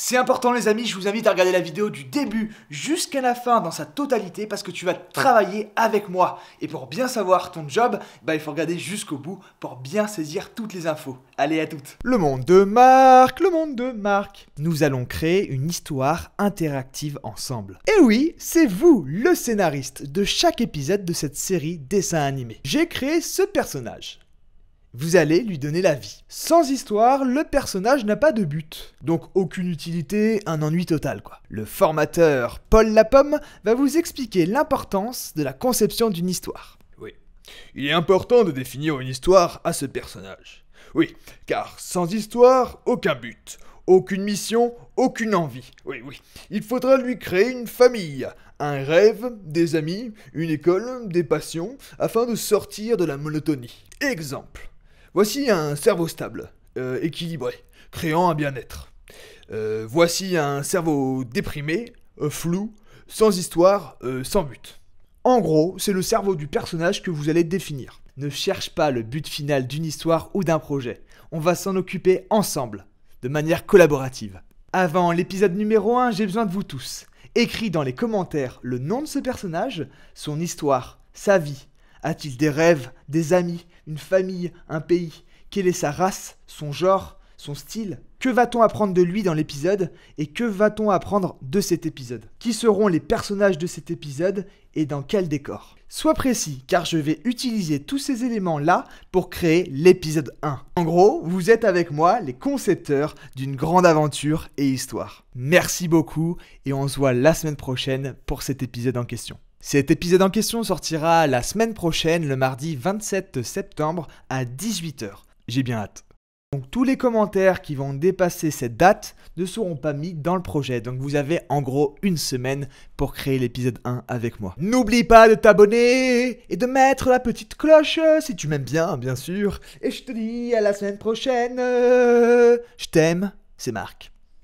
C'est important les amis, je vous invite à regarder la vidéo du début jusqu'à la fin dans sa totalité parce que tu vas travailler avec moi. Et pour bien savoir ton job, il faut regarder jusqu'au bout pour bien saisir toutes les infos. Allez, à toutes. Le monde de Marc, le monde de Marc. Nous allons créer une histoire interactive ensemble. Et oui, c'est vous, le scénariste de chaque épisode de cette série dessin animé. J'ai créé ce personnage. Vous allez lui donner la vie. Sans histoire, le personnage n'a pas de but. Donc aucune utilité, un ennui total quoi. Le formateur Paul Lapomme va vous expliquer l'importance de la conception d'une histoire. Oui, il est important de définir une histoire à ce personnage. Oui, car sans histoire, aucun but, aucune mission, aucune envie. Oui, il faudra lui créer une famille, un rêve, des amis, une école, des passions, afin de sortir de la monotonie. Exemple. Voici un cerveau stable, équilibré, créant un bien-être. Voici un cerveau déprimé, flou, sans histoire, sans but. En gros, c'est le cerveau du personnage que vous allez définir. Ne cherche pas le but final d'une histoire ou d'un projet. On va s'en occuper ensemble, de manière collaborative. Avant l'épisode numéro 1, j'ai besoin de vous tous. Écris dans les commentaires le nom de ce personnage, son histoire, sa vie. A-t-il des rêves, des amis, une famille, un pays? Quelle est sa race, son genre, son style? Que va-t-on apprendre de lui dans l'épisode? Et que va-t-on apprendre de cet épisode? Qui seront les personnages de cet épisode et dans quel décor? Sois précis, car je vais utiliser tous ces éléments-là pour créer l'épisode 1. En gros, vous êtes avec moi les concepteurs d'une grande aventure et histoire. Merci beaucoup et on se voit la semaine prochaine pour cet épisode en question. Cet épisode en question sortira la semaine prochaine, le mardi 27 septembre à 18 h. J'ai bien hâte. Donc tous les commentaires qui vont dépasser cette date ne seront pas mis dans le projet. Donc vous avez en gros une semaine pour créer l'épisode 1 avec moi. N'oublie pas de t'abonner et de mettre la petite cloche si tu m'aimes bien sûr. Et je te dis à la semaine prochaine. Je t'aime, c'est Marc.